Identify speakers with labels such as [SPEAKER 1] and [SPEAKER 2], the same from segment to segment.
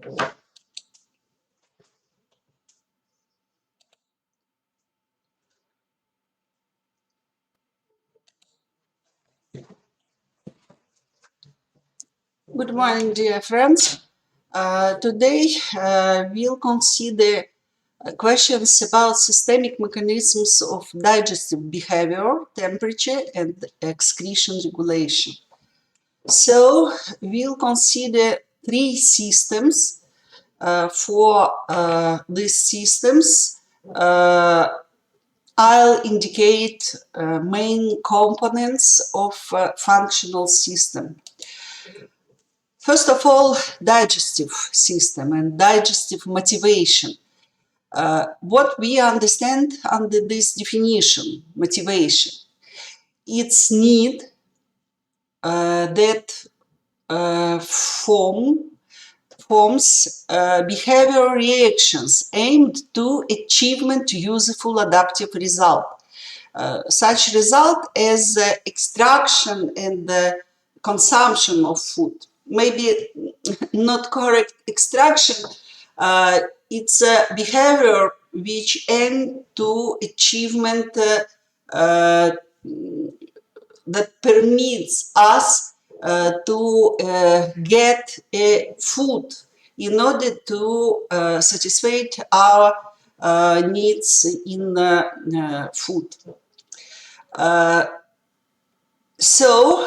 [SPEAKER 1] Good morning, dear friends. Today we'll consider questions about systemic mechanisms of digestive behavior, temperature, and excretion regulation. So we'll consider three systems. For these systems, I'll indicate main components of functional system. First of all, digestive system and digestive motivation. What we understand under this definition, motivation, it's need that forms behavior reactions aimed to achievement useful adaptive result. Such result as extraction and consumption of food. Maybe not correct extraction, it's a behavior which aim to achievement that permits us to get food in order to satisfy our needs in food. So,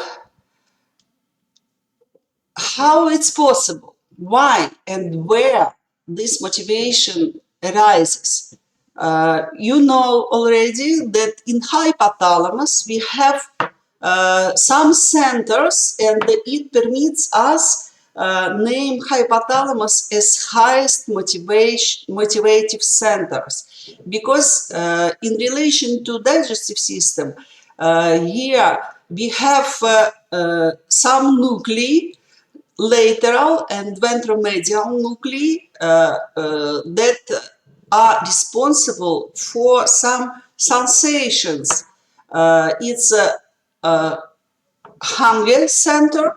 [SPEAKER 1] how it's possible? Why and where this motivation arises? You know already that in hypothalamus we have some centers, and it permits us name hypothalamus as highest motivative centers, because in relation to digestive system, here we have some nuclei, lateral and ventromedial nuclei, that are responsible for some sensations. It's a hunger center,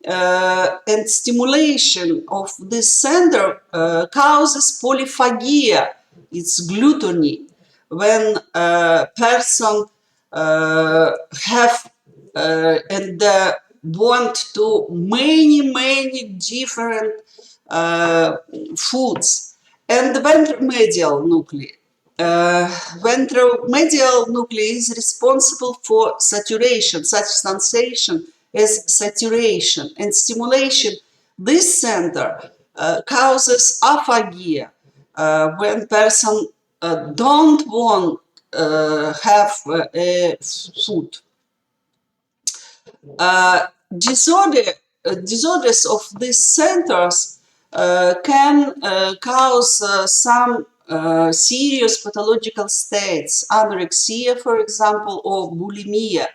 [SPEAKER 1] and stimulation of this center causes polyphagia. It's gluttony. When a person have and want to many different foods. And the ventromedial nuclei. Ventromedial nuclei is responsible for saturation, such sensation as saturation and stimulation. This center causes aphagia, when person don't want have food. Disorders of these centers can cause some serious pathological states, anorexia, for example, or bulimia.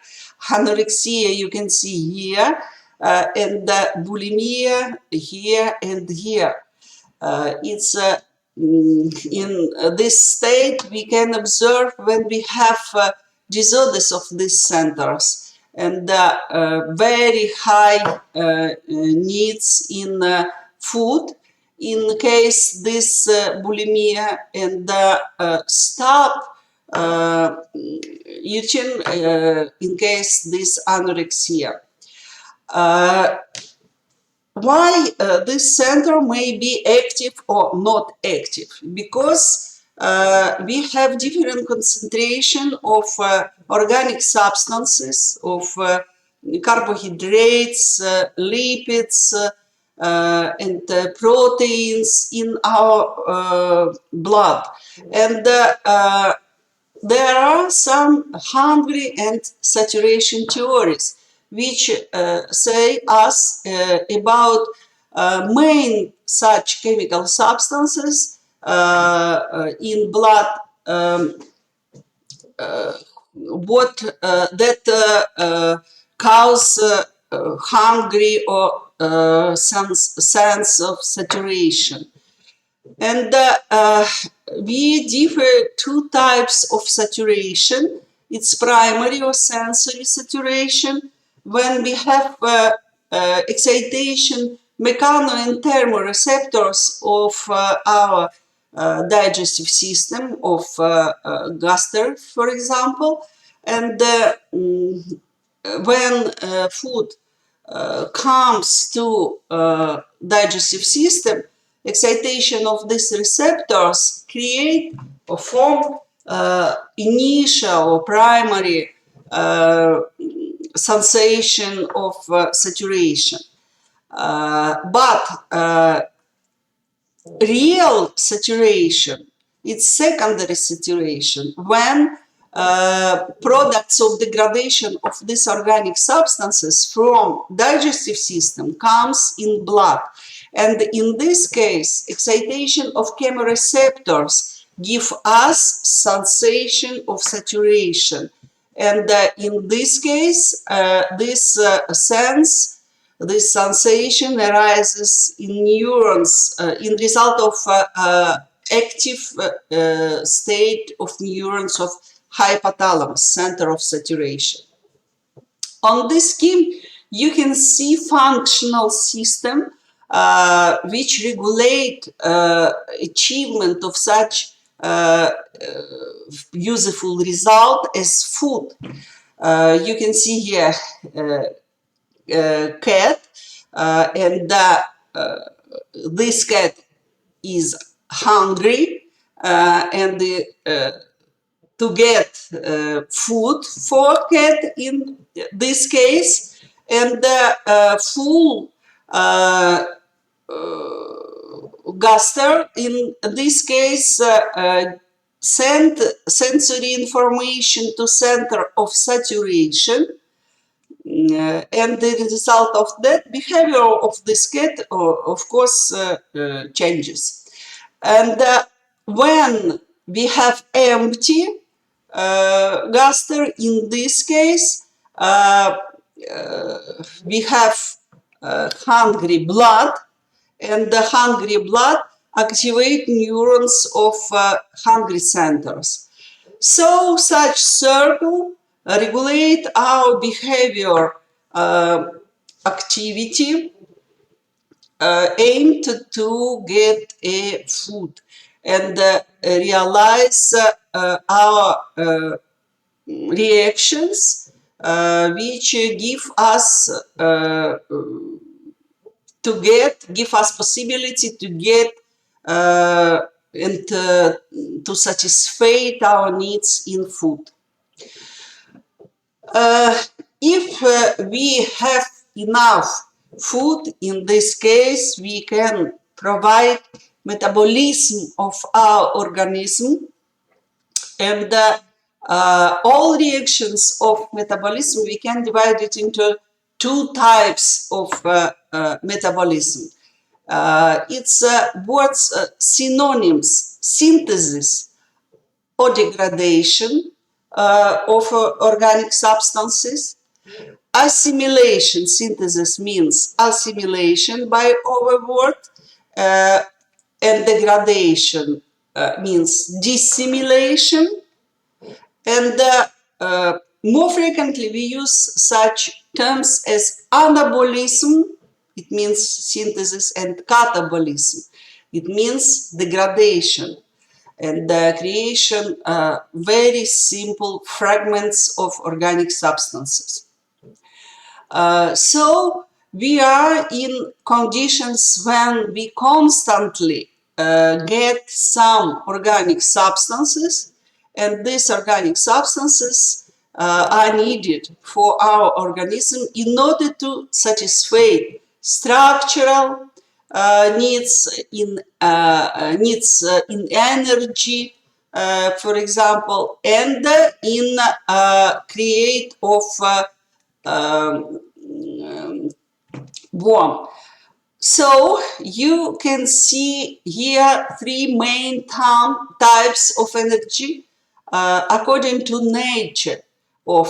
[SPEAKER 1] Anorexia you can see here, and bulimia here and here. It's in this state we can observe when we have disorders of these centers and very high needs in food. In case this bulimia and stop eating, in case this anorexia. Why this center may be active or not active? Because we have different concentration of organic substances, of carbohydrates, lipids, and proteins in our blood. And there are some hungry and saturation theories which say us about main such chemical substances in blood, what that cause hungry or sense of saturation. And we differ two types of saturation. It's primary or sensory saturation, when we have excitation mechano and thermoreceptors of our digestive system, of gaster, for example. And when food comes to digestive system, excitation of these receptors create or form initial or primary sensation of saturation. But real saturation, it's secondary saturation when products of degradation of these organic substances from digestive system comes in blood. And in this case, excitation of chemoreceptors give us sensation of saturation. And in this case, this sensation arises in neurons in result of active state of neurons of hypothalamus, center of saturation. On this scheme, you can see functional system which regulate achievement of such useful result as food. You can see here cat, and this cat is hungry, and to get food for cat in this case, and full gaster in this case send sensory information to center of saturation. And the result of that, behavior of this cat, of course, changes. And when we have empty gaster, in this case, we have hungry blood, and the hungry blood activate neurons of hungry centers. So such circle regulate our behavior activity aimed to get a food and realize our reactions which give us possibility to get and to satisfy our needs in food. If we have enough food, in this case, we can provide metabolism of our organism, and all reactions of metabolism, we can divide it into two types of metabolism. It's words synonyms: synthesis or degradation of organic substances. Assimilation, synthesis means assimilation by overword, and degradation means dissimilation. And more frequently we use such terms as anabolism, it means synthesis, and catabolism, it means degradation and the creation very simple fragments of organic substances. So we are in conditions when we constantly get some organic substances, and these organic substances are needed for our organism in order to satisfy structural needs in energy, for example, and in create of warmth. So you can see here three main types of energy according to nature of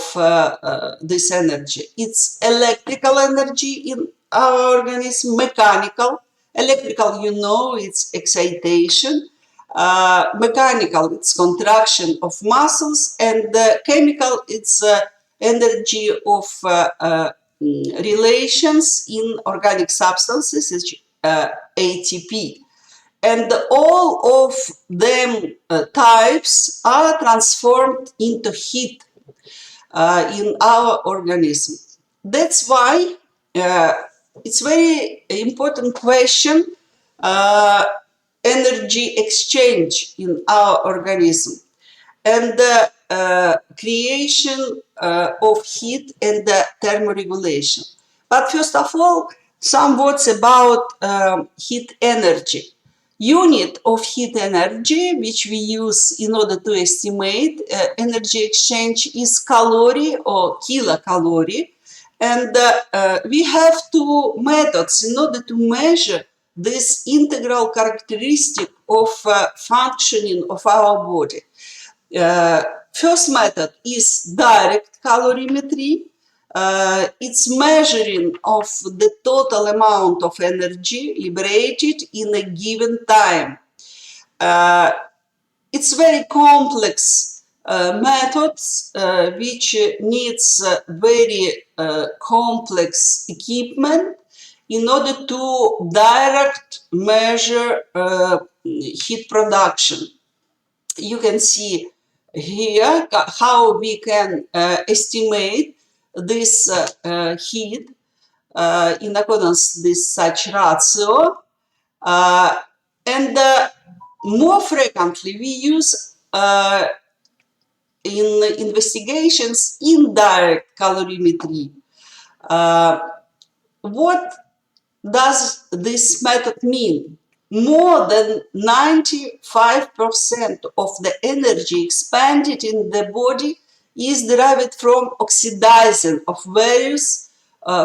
[SPEAKER 1] this energy. It's electrical energy in our organism, mechanical. Electrical, you know, it's excitation. Mechanical, it's contraction of muscles, and chemical, it's energy of relations in organic substances, ATP. And all of them types are transformed into heat in our organism. That's why it's very important question, energy exchange in our organism and the creation of heat and the thermoregulation. But first of all, some words about heat energy. Unit of heat energy, which we use in order to estimate energy exchange, is calorie or kilocalorie. And we have two methods in order to measure this integral characteristic of functioning of our body. First method is direct calorimetry. It's measuring of the total amount of energy liberated in a given time. It's very complex methods which needs very complex equipment in order to direct measure heat production. You can see here how we can estimate this heat in accordance with such ratio. And more frequently, we use in investigations indirect calorimetry. What does this method mean? More than 95% of the energy expended in the body is derived from oxidizing of various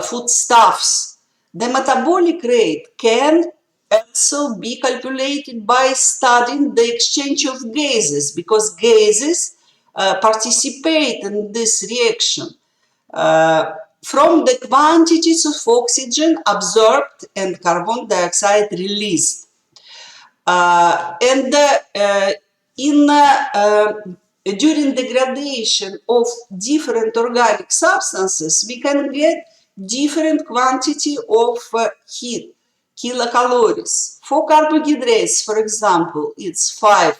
[SPEAKER 1] foodstuffs. The metabolic rate can also be calculated by studying the exchange of gases, because gases participate in this reaction. From the quantities of oxygen absorbed and carbon dioxide released. During degradation of different organic substances, we can get different quantity of heat, kilocalories. For carbohydrates, for example, it's 0.5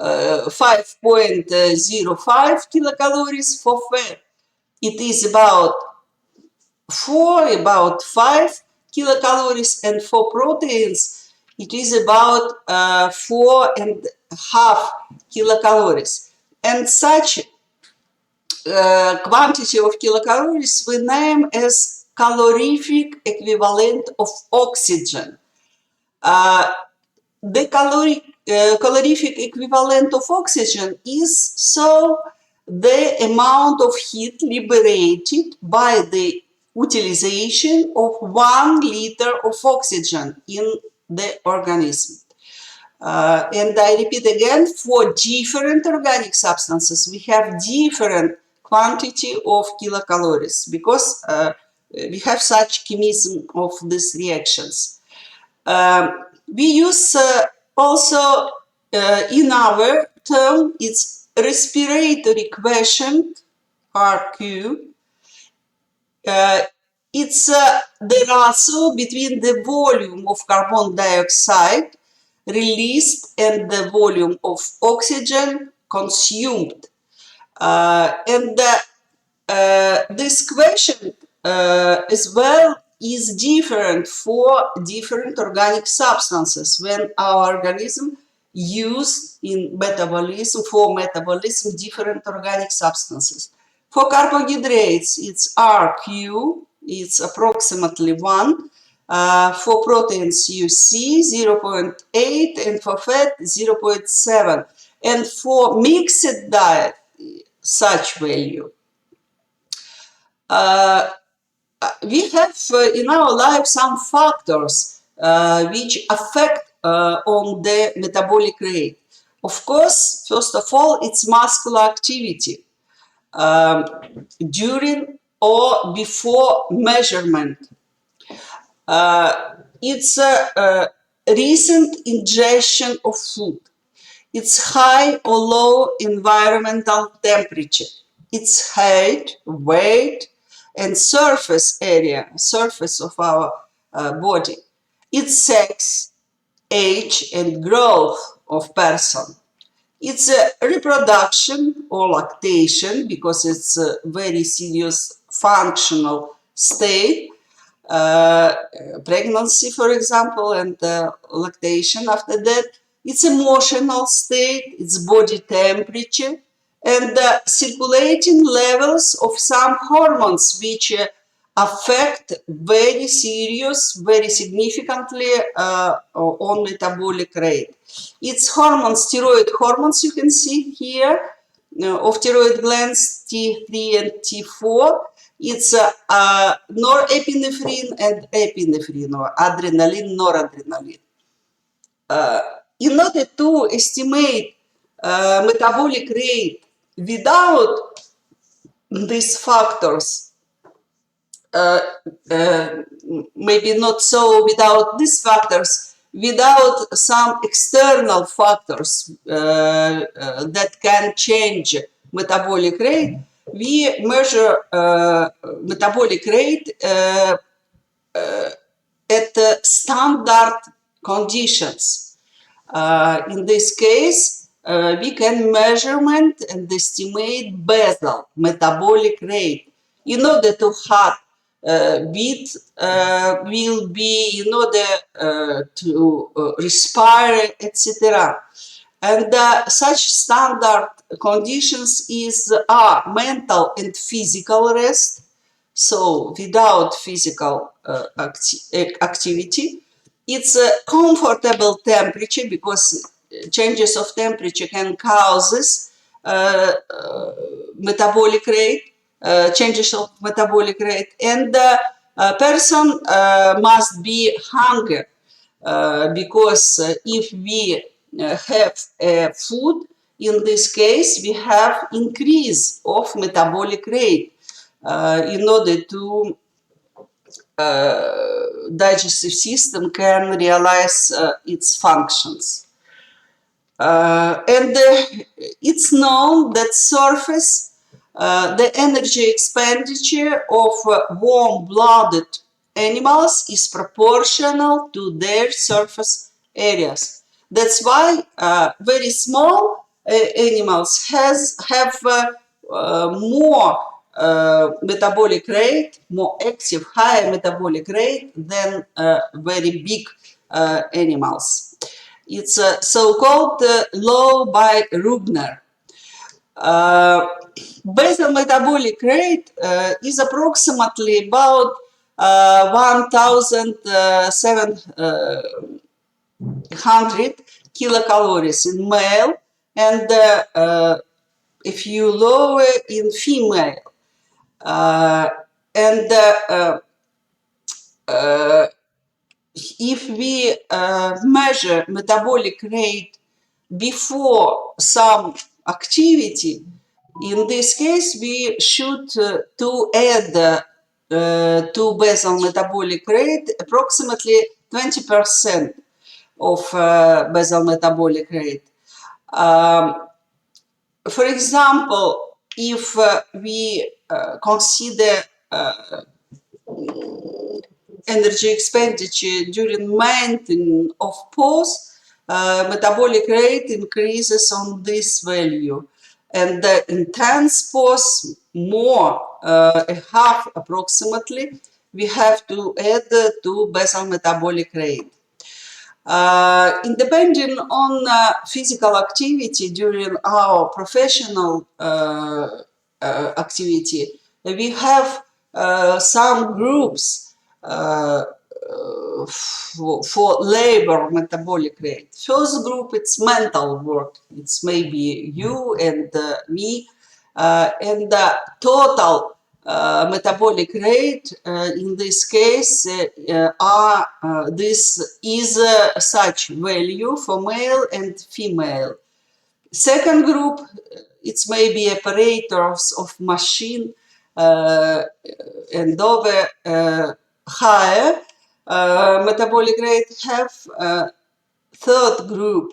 [SPEAKER 1] 5.05 kilocalories. For fat, it is about 5 kilocalories, and for proteins, it is about 4.5 kilocalories. And such quantity of kilocalories we name as calorific equivalent of oxygen. The calorific equivalent of oxygen is the amount of heat liberated by the utilization of 1 liter of oxygen in the organism. And I repeat again, for different organic substances, we have different quantity of kilocalories because we have such chemism of these reactions. We use also in our term, it's respiratory quotient, RQ. It's the ratio between the volume of carbon dioxide released and the volume of oxygen consumed. And this quotient as well is different for different organic substances when our organism use in metabolism, for metabolism, different organic substances. For carbohydrates, it's RQ, it's approximately 1. For proteins, you see 0.8, and for fat, 0.7. And for mixed diet, such value. We have in our life some factors which affect on the metabolic rate. Of course, first of all, it's muscular activity during or before measurement. It's a recent ingestion of food. It's high or low environmental temperature. its height, weight, and surface area, surface of our body, its sex, age, and growth of person. It's a reproduction or lactation because it's a very serious functional state, uh, pregnancy, for example, and lactation after that. It's emotional state, it's body temperature, and circulating levels of some hormones which affect very serious, very significantly on metabolic rate. It's hormones, steroid hormones, you can see here, of thyroid glands T3 and T4. It's norepinephrine and epinephrine, or adrenaline, noradrenaline. In order to estimate metabolic rate without these factors, uh, uh, maybe not so without these factors, without some external factors that can change metabolic rate, we measure metabolic rate at standard conditions. In this case, we can measurement and estimate basal metabolic rate in order to have beat will be in order to respire, etc. And such standard conditions is mental and physical rest. So without physical activity, it's a comfortable temperature because changes of temperature can causes metabolic rate, changes of metabolic rate, and a person must be hungry because if we have food, in this case, we have increase of metabolic rate in order to digestive system can realize its functions. And it's known that surface, the energy expenditure of warm-blooded animals is proportional to their surface areas. That's why very small animals have more metabolic rate, more active, higher metabolic rate than very big animals. It's so-called law by Rubner. Uh, Basal metabolic rate is approximately about 1,700 kilocalories in male, and if you lower in female. And if we measure metabolic rate before some activity, in this case, we should to add to basal metabolic rate approximately 20% of basal metabolic rate. For example, if we consider energy expenditure during maintenance of pause, metabolic rate increases on this value. And the intense pause, more a half approximately, we have to add to basal metabolic rate. Depending on physical activity during our professional activity, we have some groups for labor metabolic rate. First group, it's mental work. It's maybe you and me, and the total metabolic rate in this case this is such value for male and female. Second group, it's maybe operators of machine and over higher metabolic rate have third group,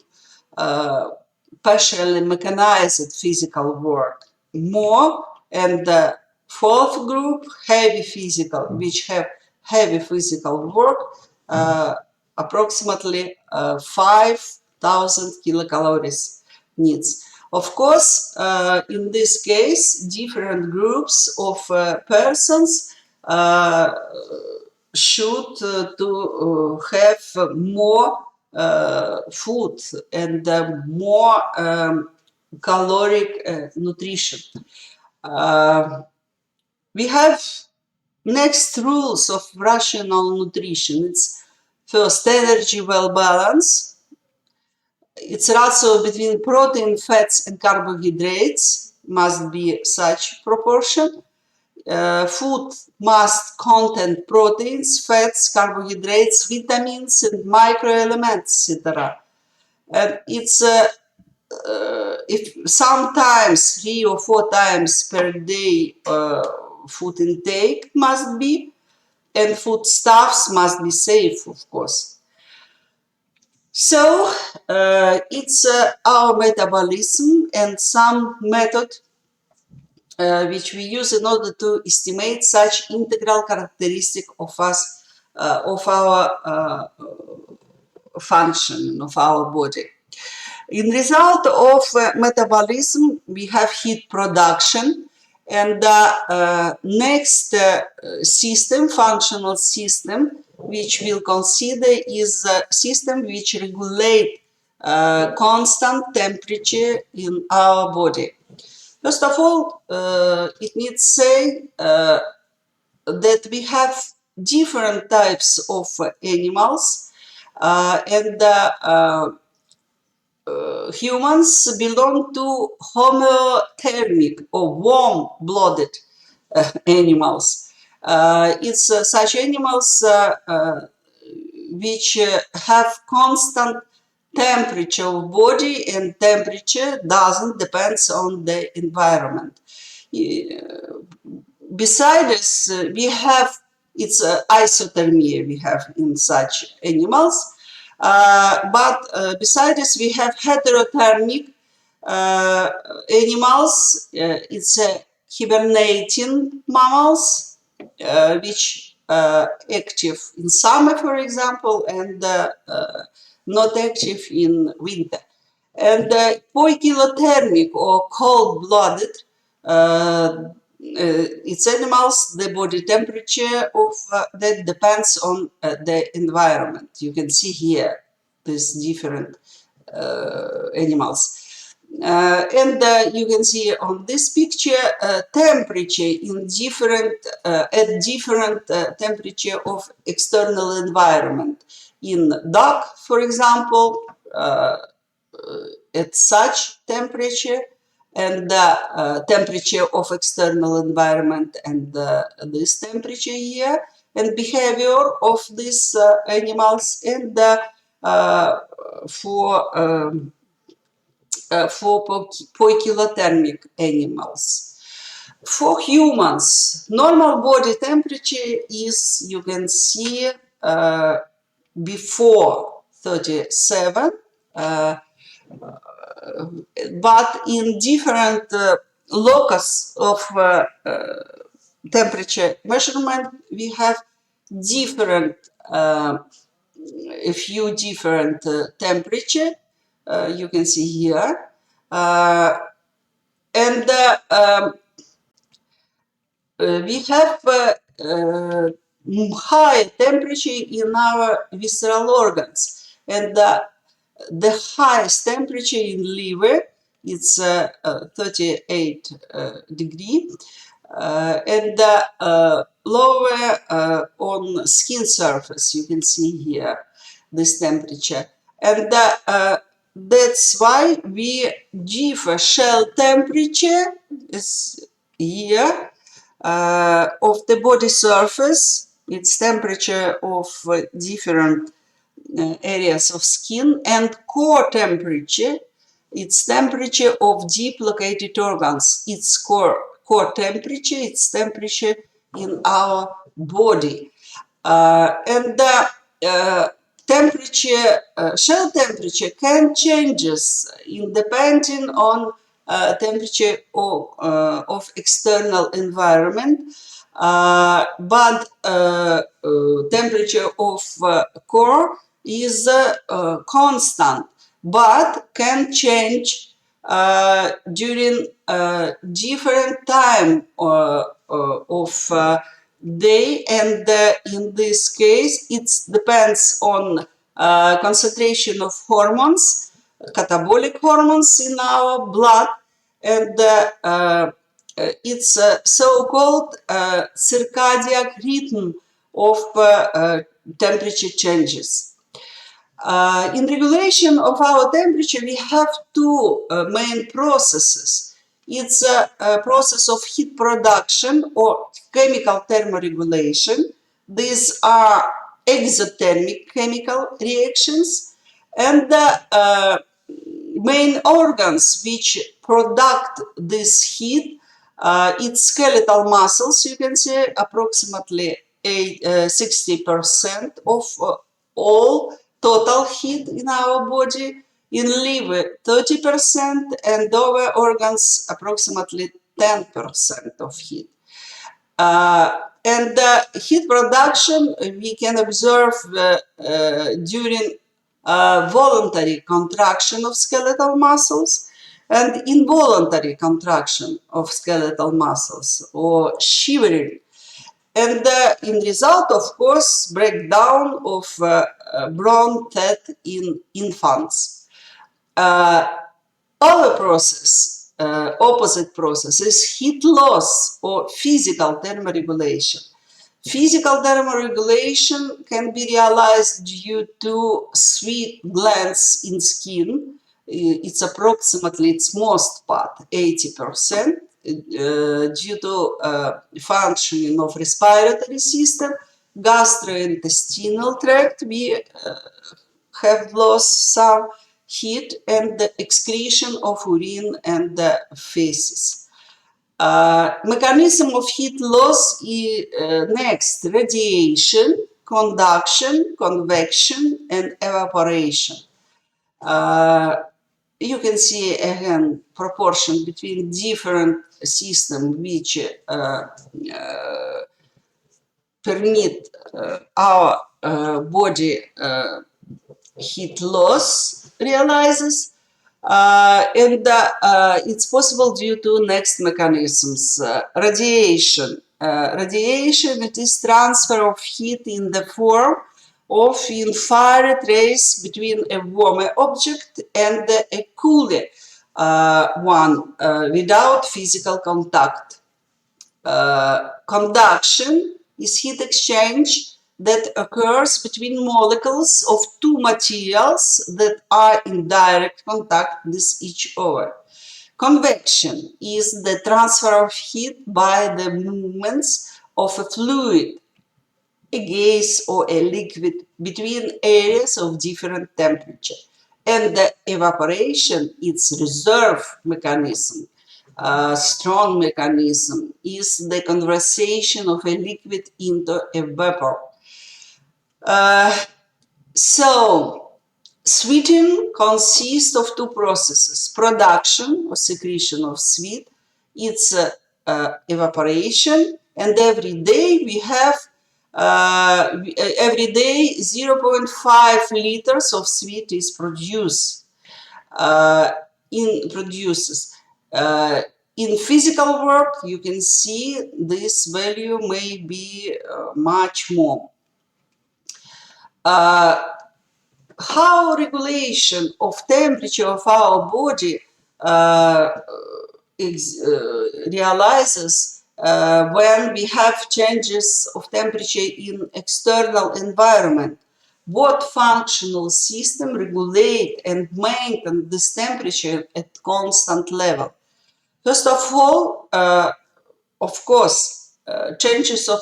[SPEAKER 1] partially mechanized physical work, more And the fourth group, heavy physical, which have heavy physical work, approximately 5,000 kilocalories needs. Of course, in this case, different groups of persons should to have more food and more caloric nutrition. We have next rules of rational nutrition. It's first, energy well balance. Its ratio between protein, fats, and carbohydrates must be such proportion. Food must contain proteins, fats, carbohydrates, vitamins, and microelements, etc. And it's if sometimes 3 or 4 times per day food intake must be, and foodstuffs must be safe, of course. So it's our metabolism and some method which we use in order to estimate such integral characteristic of us, of our function of our body. In result of metabolism, we have heat production, and the next system, functional system, which we'll consider is a system which regulate constant temperature in our body. First of all, it needs to say that we have different types of animals, and humans belong to homothermic or warm-blooded animals. It's such animals which have constant temperature of body, and temperature doesn't depend on the environment. Besides, we have it's isothermia we have in such animals, but besides we have heterothermic animals. It's hibernating mammals, which active in summer, for example, and not active in winter. And poikilothermic or cold-blooded, it's animals, the body temperature of that depends on the environment. You can see here these different animals. And you can see on this picture temperature in different at different temperature of external environment. In dog, for example, at such temperature, and the temperature of external environment, and this temperature here, and behavior of these animals, and for poikilothermic animals. For humans, normal body temperature is, you can see, before 37, but in different locus of temperature measurement, we have different, a few different temperature. You can see here, and we have high temperature in our visceral organs, and the highest temperature in liver, it's 38 degree, and lower on skin surface, you can see here this temperature. And that's why we differ. Shell temperature is here of the body surface, its temperature of different areas of skin, and core temperature, its temperature of deep located organs, its core temperature, its temperature in our body. And the temperature, shell temperature can changes in depending on temperature of external environment, but temperature of core is constant, but can change during different time of day, and in this case it depends on concentration of hormones, catabolic hormones in our blood, and it's so-called circadian rhythm of temperature changes. In regulation of our temperature, we have two main processes. It's a process of heat production or chemical thermoregulation. These are exothermic chemical reactions, and the main organs which product this heat, it's skeletal muscles. You can see approximately 60% of all total heat in our body. In liver, 30%, and other organs approximately 10% of heat. And heat production we can observe during voluntary contraction of skeletal muscles and involuntary contraction of skeletal muscles, or shivering. And in result, of course, breakdown of bone fat in infants. Other process, opposite process, is heat loss or physical thermoregulation. Physical thermoregulation can be realized due to sweat glands in skin. It's approximately its most part, 80%, due to functioning of respiratory system, gastrointestinal tract. We have lost some heat, and the excretion of urine and the feces. Mechanism of heat loss is next: radiation, conduction, convection, and evaporation. You can see again proportion between different systems which permit our body heat loss realizes, and it's possible due to next mechanisms. Radiation. Radiation, it is transfer of heat in the form of infrared rays between a warmer object and a cooler one without physical contact. Conduction is heat exchange that occurs between molecules of two materials that are in direct contact with each other. Convection is the transfer of heat by the movements of a fluid, a gas, or a liquid between areas of different temperature. And the evaporation, its reserve mechanism, strong mechanism, is the conversion of a liquid into a vapor. So, sweating consists of two processes: production or secretion of sweat, its evaporation, and every day we have every day 0.5 liters of sweat is produced. In physical work, you can see this value may be much more. How regulation of temperature of our body realizes when we have changes of temperature in external environment. What functional system regulate and maintain this temperature at constant level? First of all, of course, changes of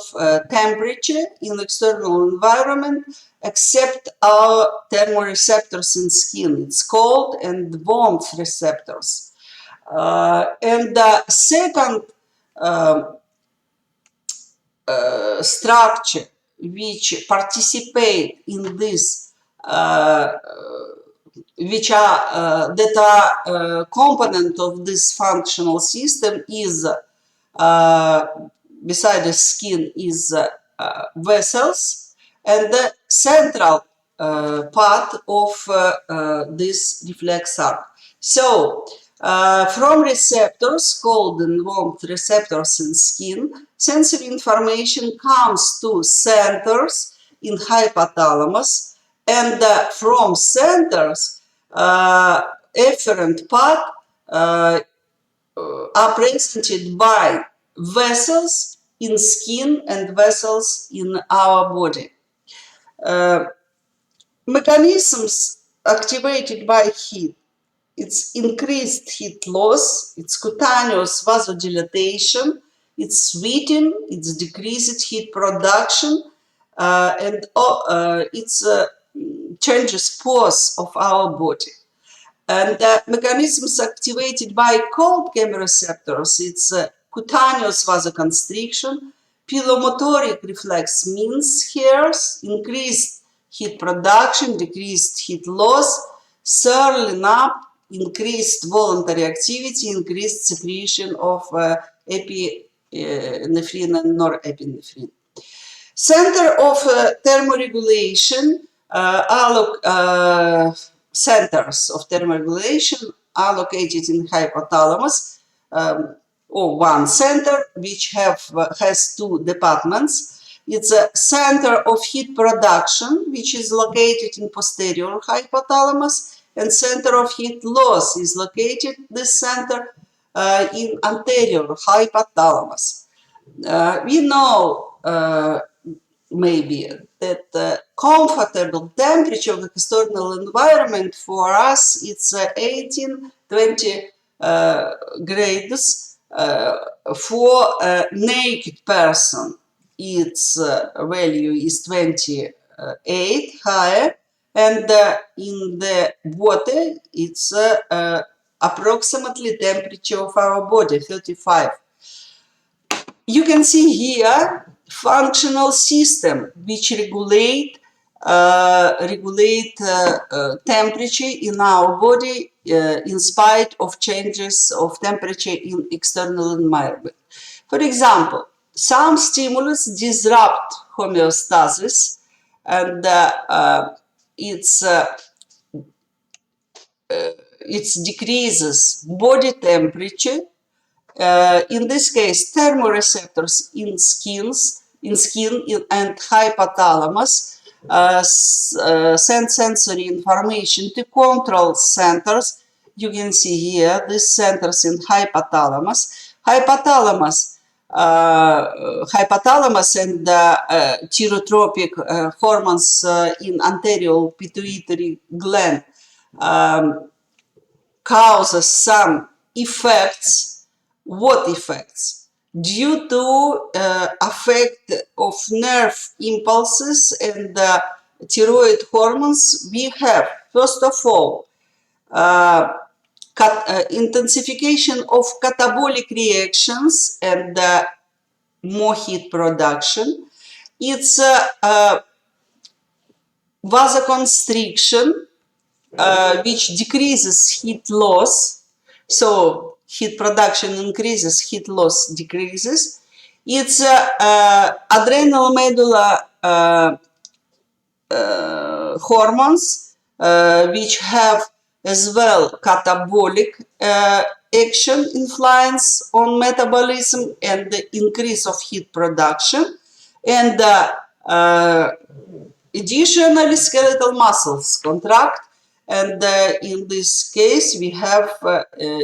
[SPEAKER 1] temperature in external environment except our thermoreceptors in skin. It's cold and warmth receptors. And the second structure which participate in this which are that are component of this functional system is beside the skin is vessels, and the central part of this reflex arc. So, from receptors called warmth receptors in skin, sensory information comes to centers in hypothalamus, and from centers, efferent part are presented by vessels in skin and vessels in our body. Mechanisms activated by heat. It's increased heat loss, it's cutaneous vasodilatation, it's sweating, it's decreased heat production, and it's changes pores of our body. And mechanisms activated by cold chemoreceptors, it's cutaneous vasoconstriction, pilomotoric reflex means hairs, increased heat production, decreased heat loss, swelling up, increased voluntary activity, increased secretion of epinephrine and norepinephrine. Center of thermoregulation centers of thermoregulation are located in hypothalamus, or one center which has two departments. It's a center of heat production, which is located in posterior hypothalamus, and center of heat loss is located, this center, in anterior hypothalamus. We know maybe that the comfortable temperature of the external environment for us it's 18-20 grades. For a naked person, its value is 28 higher, and in the water it's approximately temperature of our body 35. You can see here functional system which regulate temperature in our body in spite of changes of temperature in external environment. For example, some stimulus disrupt homeostasis, and it decreases body temperature. In this case, thermoreceptors in skin and hypothalamus send sensory information to control centers. You can see here these centers in hypothalamus. Hypothalamus and thyrotropic hormones in anterior pituitary gland causes some effects. What effects? Due to effect of nerve impulses and thyroid hormones, we have, first of all, intensification of catabolic reactions and more heat production. It's vasoconstriction, which decreases heat loss. So heat production increases, heat loss decreases. It's adrenal medulla hormones, which have as well catabolic action influence on metabolism and the increase of heat production. And additionally, skeletal muscles contract, and in this case we have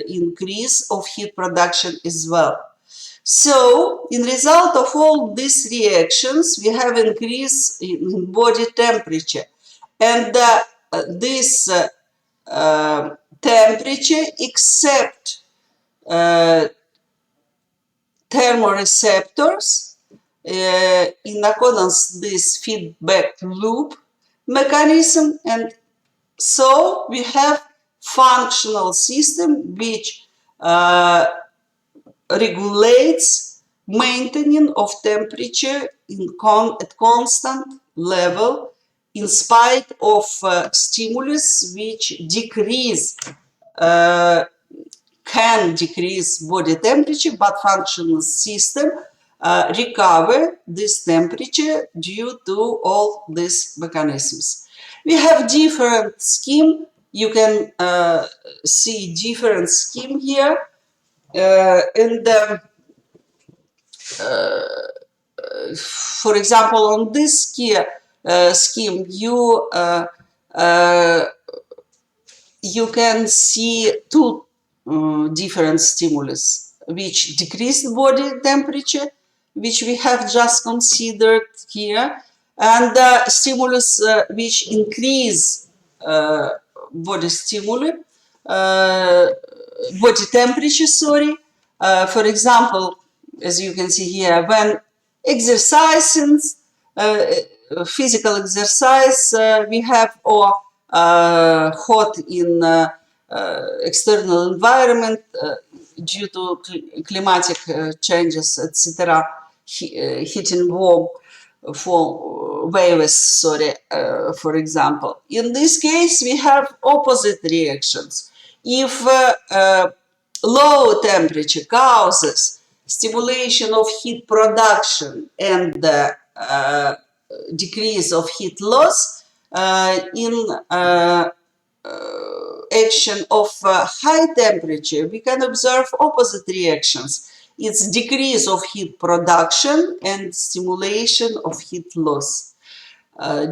[SPEAKER 1] increase of heat production as well. So, in result of all these reactions, we have increase in body temperature, and this temperature, except thermoreceptors, in accordance this feedback loop mechanism, and so we have functional system which regulates maintaining of temperature at constant level in spite of stimulus which can decrease body temperature, but functional system recover this temperature due to all these mechanisms. We have different scheme. You can see different scheme here. And for example, on this scheme, you can see two different stimulus which decrease body temperature, which we have just considered here, and stimulus which increase body stimuli, body temperature, sorry. For example, as you can see here, when exercising, physical exercise, we have or hot in external environment due to climatic changes, etc., heating warm for waves, sorry, for example. In this case, we have opposite reactions. If low temperature causes stimulation of heat production and decrease of heat loss, in action of high temperature, we can observe opposite reactions. It's decrease of heat production and stimulation of heat loss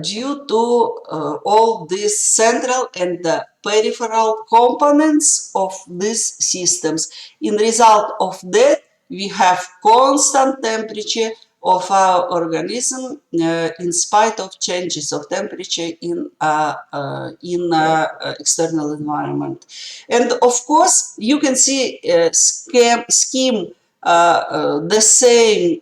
[SPEAKER 1] due to all these central and peripheral components of these systems. In result of that, we have constant temperature of our organism in spite of changes of temperature in external environment. And of course, you can see scheme the same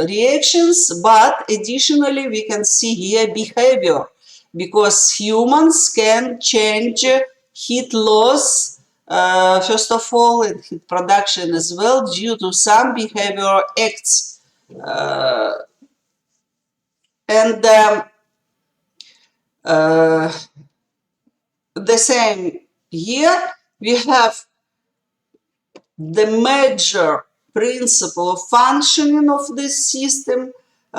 [SPEAKER 1] reactions, but additionally we can see here behavior, because humans can change heat loss first of all and heat production as well due to some behavioral acts. And the same here we have the major principle of functioning of this system,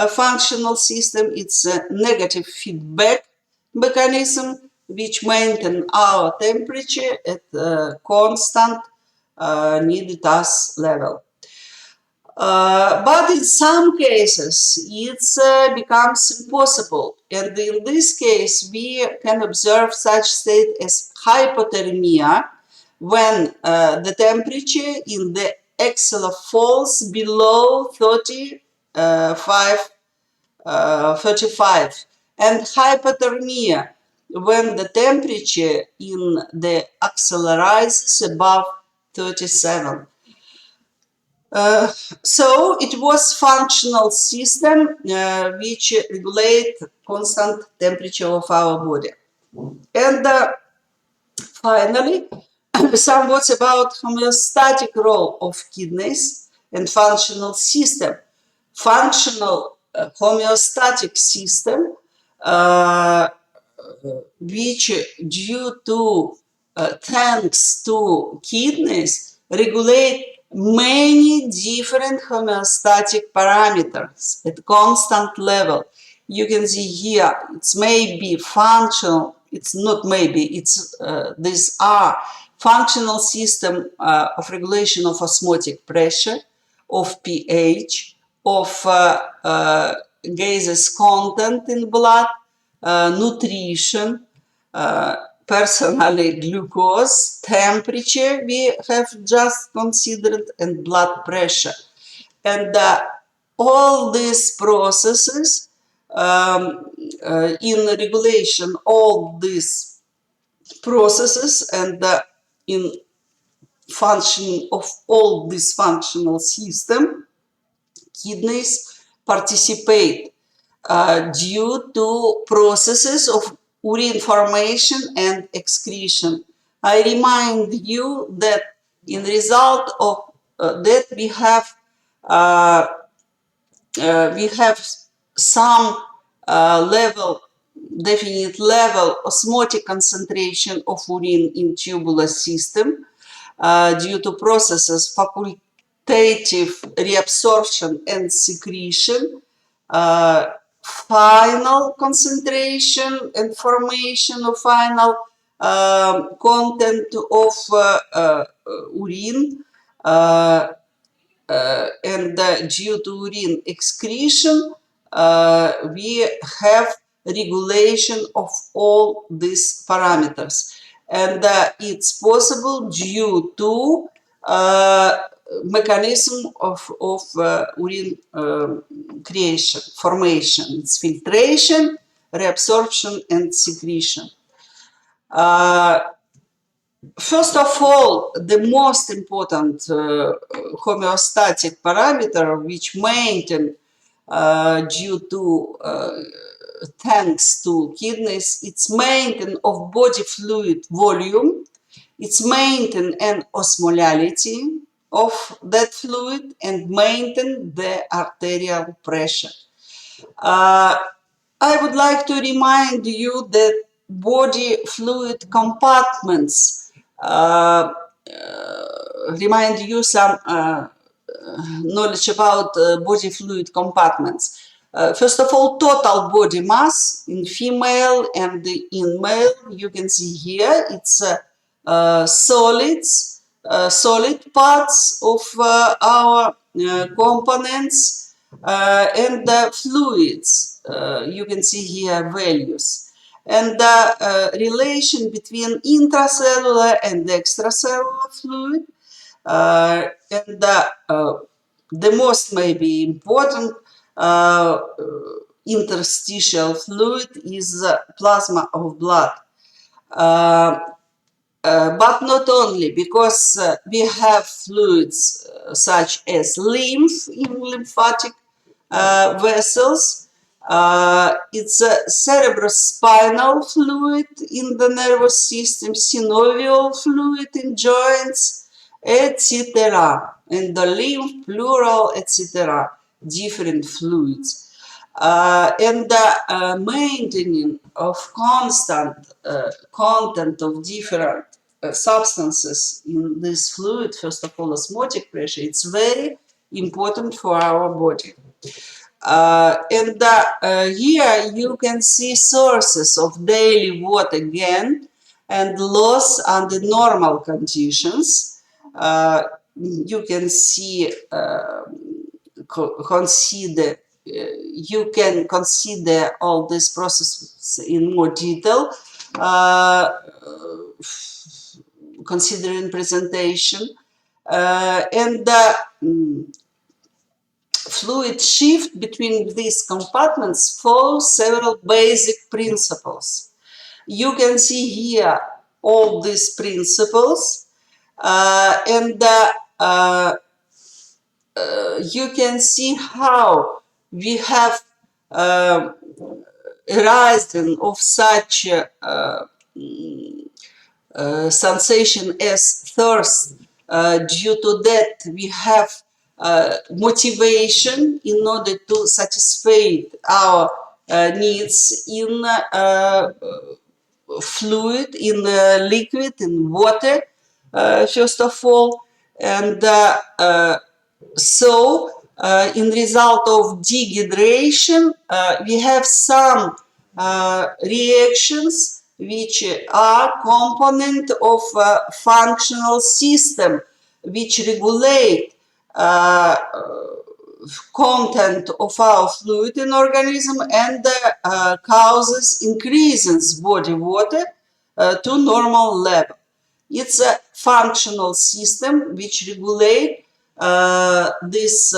[SPEAKER 1] functional system. It's a negative feedback mechanism which maintain our temperature at a constant needed us level. But in some cases, it becomes impossible. And in this case, we can observe such state as hypothermia, when the temperature in the axilla falls below 35, and hypothermia, when the temperature in the axilla rises above 37. So it was functional system which regulate constant temperature of our body. And finally, somewhat about homeostatic role of kidneys and functional system. Functional homeostatic system, which due to thanks to kidneys regulate many different homeostatic parameters at constant level. You can see here it's maybe functional, it's not maybe, it's these are functional system of regulation of osmotic pressure, of pH, of gases content in blood, nutrition, personally glucose, temperature we have just considered, and blood pressure. And all these processes in regulation, all these processes and in functioning of all this functional system, kidneys participate due to processes of urine formation and excretion. I remind you that in result of that we have some level definite level osmotic concentration of urine in tubular system due to processes facultative reabsorption and secretion, final concentration and formation of final content of urine, and due to urine excretion, we have regulation of all these parameters. And it's possible due to mechanism of urine creation, formation. It's filtration, reabsorption, and secretion. First of all, the most important homeostatic parameter which maintain due to thanks to kidneys, it's maintain of body fluid volume, it's maintain an osmolality of that fluid, and maintain the arterial pressure. I would like to remind you that body fluid compartments remind you some knowledge about body fluid compartments. First of all, total body mass in female and in male, you can see here, it's solids, solid parts of our components, and the fluids. You can see here values. And the relation between intracellular and extracellular fluid. And the most maybe important interstitial fluid is plasma of blood. But not only, because we have fluids such as lymph in lymphatic vessels. It's a cerebrospinal fluid in the nervous system, synovial fluid in joints, etc. And the lymph, pleural, etc. Different fluids. And the maintaining of constant content of different substances in this fluid, first of all, osmotic pressure, it's very important for our body. And here you can see sources of daily water gain and loss under normal conditions. You can see, you can consider all these processes in more detail, considering presentation. And the fluid shift between these compartments follows several basic principles. You can see here all these principles, and you can see how we have rising of such sensation as thirst. Due to that, we have motivation in order to satisfy our needs in fluid, in liquid, in water, first of all. And so, in result of dehydration, we have some reactions which are component of a functional system which regulate content of our fluid in organism and causes increases body water to normal level. It's a functional system which regulate this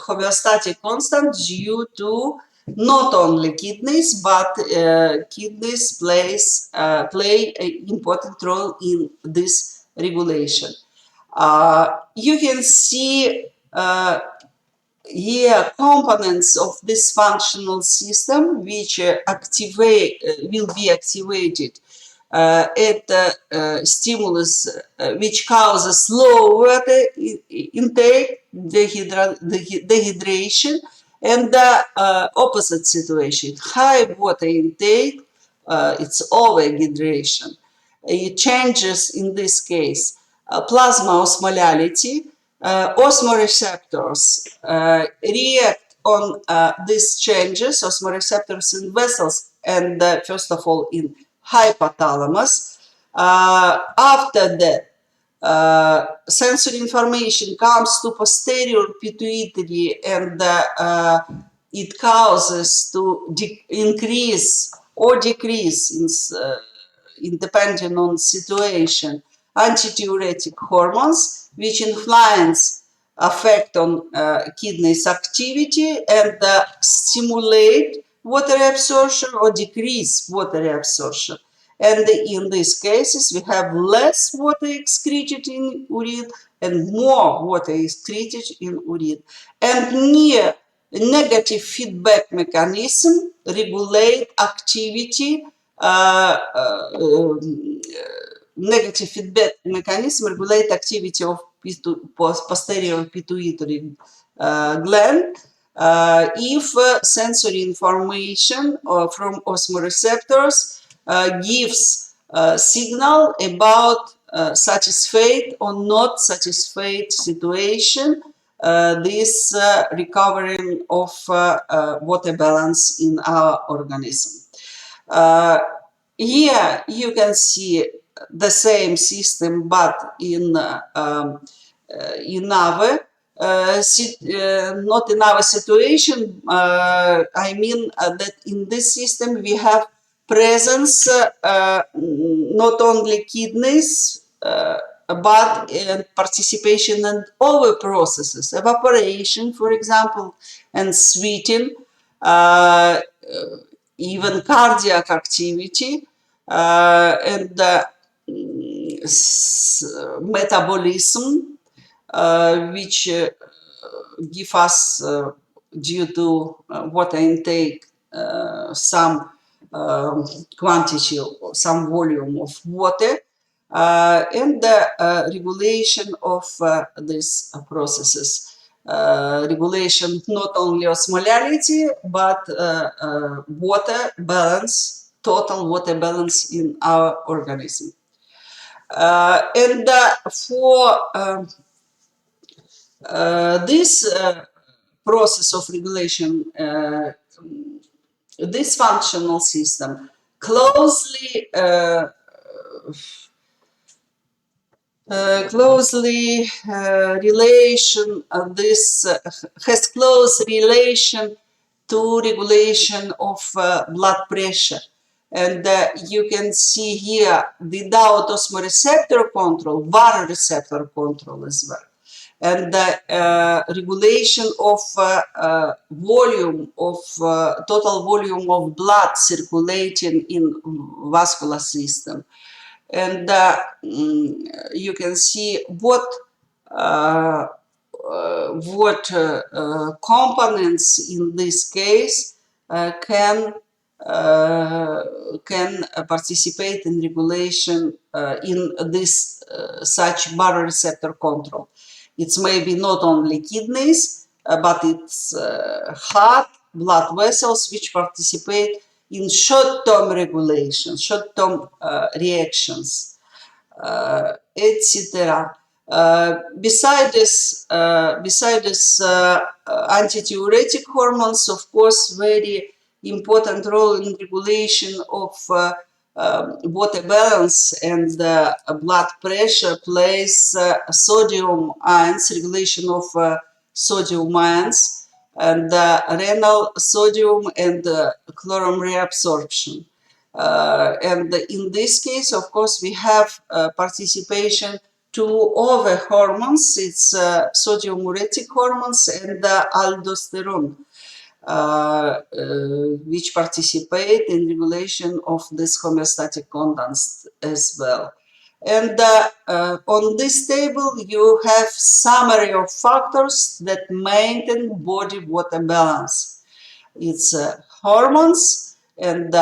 [SPEAKER 1] homeostatic constant due to not only kidneys, but kidneys play an important role in this regulation. You can see here components of this functional system which will be activated at stimulus which causes low water intake, dehydration, And the opposite situation, high water intake, it's overhydration. It changes, in this case, plasma osmolality. Osmoreceptors react on these changes, osmoreceptors in vessels, and first of all in hypothalamus. After that, sensory information comes to posterior pituitary, and it causes to increase or decrease in depending on situation antidiuretic hormones, which influence effect on kidneys activity and stimulate water absorption or decrease water absorption. And in these cases, we have less water excreted in urine and more water excreted in urine. And near negative feedback mechanism regulate activity, negative feedback mechanism regulate activity of posterior pituitary gland. If sensory information from osmoreceptors gives signal about satisfied or not satisfied situation, this recovering of water balance in our organism. Here you can see the same system, but in our not in our situation. I mean that in this system we have presence not only kidneys but participation in other processes, evaporation, for example, and sweating, even cardiac activity, and metabolism, which give us, due to water intake, some quantity, some volume of water, and the regulation of these processes. Regulation not only osmolality, but water balance, total water balance in our organism. And for this process of regulation, this functional system closely relation this has close relation to regulation of blood pressure. And you can see here, without osmoreceptor control, baroreceptor control as well. And the regulation of volume of total volume of blood circulating in vascular system. And you can see what components in this case can participate in regulation in this such baroreceptor control. It's maybe not only kidneys, but it's heart, blood vessels, which participate in short-term regulation, short-term reactions, etc. Besides antidiuretic hormones, of course, very important role in regulation of water balance and blood pressure plays sodium ions, regulation of sodium ions, and renal sodium and chlorine reabsorption. And in this case, of course, we have participation to other hormones. It's sodium uretic hormones and aldosterone, which participate in regulation of this homeostatic constants as well. And on this table, you have summary of factors that maintain body water balance. It's hormones and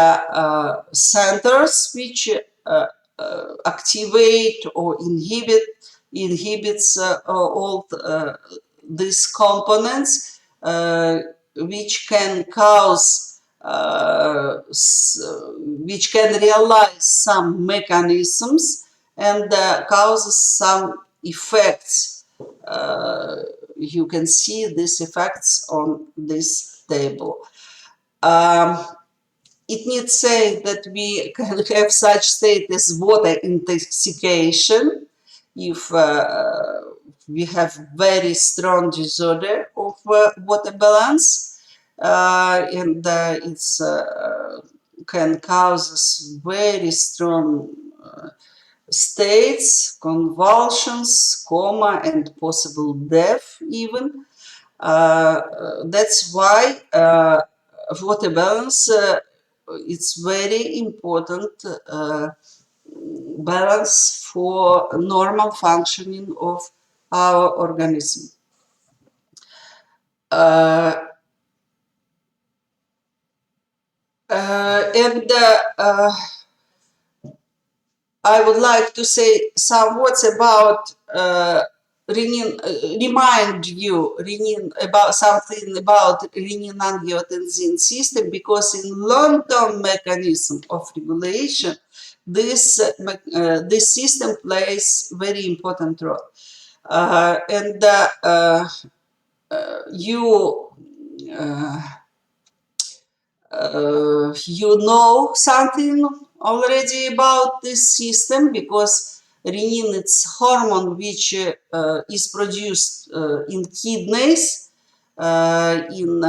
[SPEAKER 1] centers which activate or inhibits all these components, which can cause, which can realize some mechanisms and causes some effects. You can see these effects on this table. It needs say that we can have such state as water intoxication if we have very strong disorder of water balance, and it's can cause us very strong states, convulsions, coma, and possible death even. That's why water balance it's very important balance for normal functioning of our organism. And I would like to say some words about remind you about something about renin-angiotensin system, because in long-term mechanism of regulation, this system plays very important role. And you you know something already about this system, because renin it's hormone which is produced in kidneys, in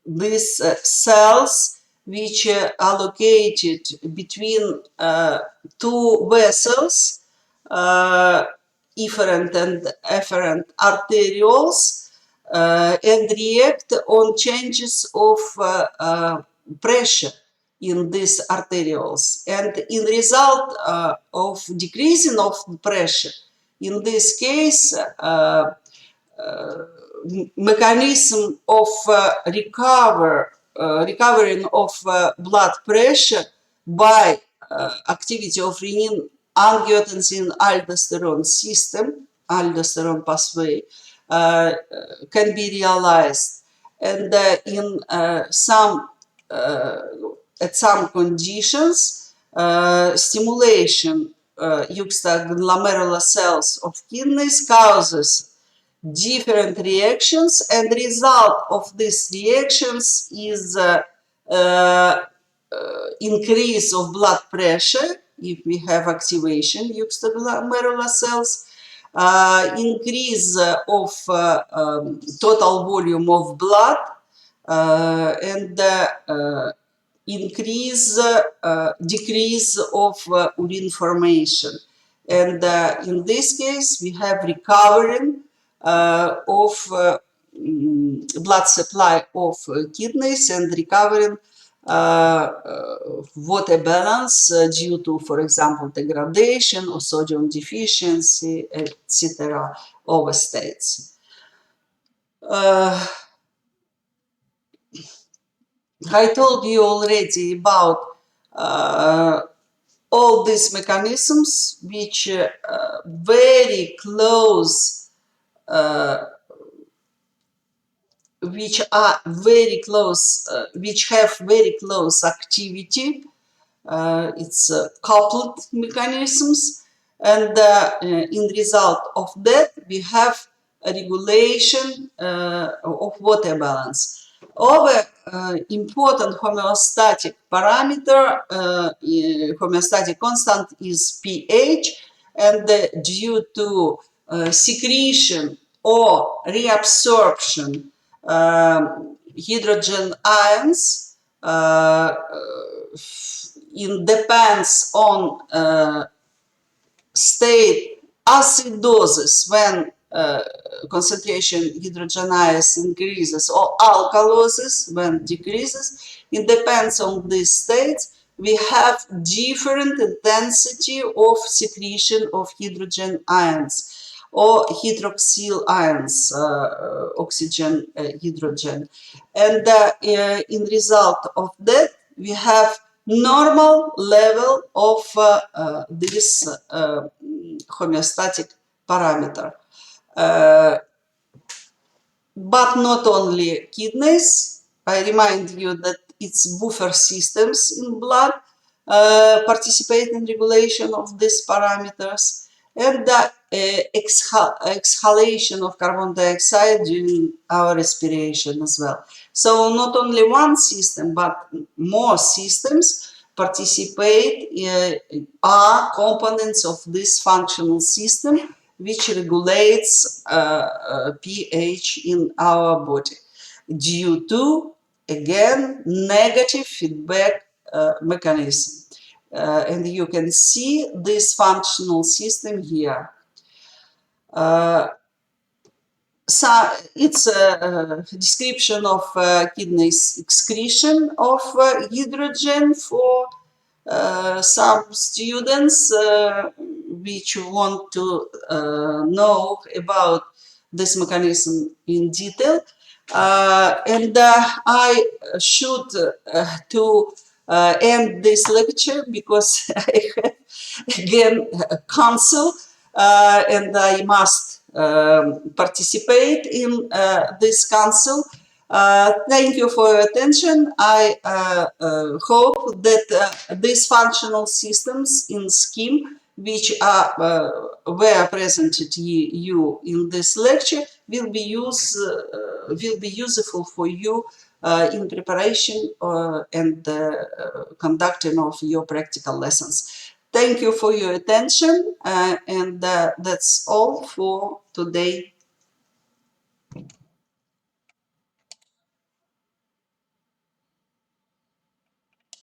[SPEAKER 1] these cells which are located between two vessels, efferent and efferent arterioles, and react on changes of pressure in these arterioles. And in result of decreasing of pressure, in this case, mechanism of recovering of blood pressure by activity of renin angiotensin aldosterone system, aldosterone pathway, can be realized. And in some at some conditions, stimulation juxtaglomerular cells of kidneys causes different reactions, and result of these reactions is increase of blood pressure if we have activation juxtaglomerular cells, increase of total volume of blood, and decrease of urine formation. And in this case, we have recovering of blood supply of kidneys, and recovering water balance due to, for example, degradation or sodium deficiency, etc., overstates. I told you already about all these mechanisms which very close, which are very close, which have very close activity. It's coupled mechanisms, and in result of that we have a regulation of water balance. Our important homeostatic parameter, homeostatic constant, is pH, and due to secretion or reabsorption hydrogen ions, it depends on state acidosis when concentration hydrogen ions increases, or alkalosis when decreases. It depends on these states. We have different intensity of secretion of hydrogen ions or hydroxyl ions, oxygen, hydrogen. And in result of that, we have normal level of this homeostatic parameter. but not only kidneys. I remind you that it's buffer systems in blood participate in regulation of these parameters, and the exhalation of carbon dioxide during our respiration as well. So not only one system, but more systems participate, are components of this functional system, which regulates pH in our body due to, again, negative feedback mechanism. And you can see this functional system here. So it's a description of kidneys excretion of hydrogen for some students which want to know about this mechanism in detail. And I should to end this lecture because I have again council and I must participate in this council. Thank you for your attention. I hope that these functional systems in scheme which are were presented to you in this lecture will be useful for you in preparation and conducting of your practical lessons. Thank you for your attention, and that's all for today.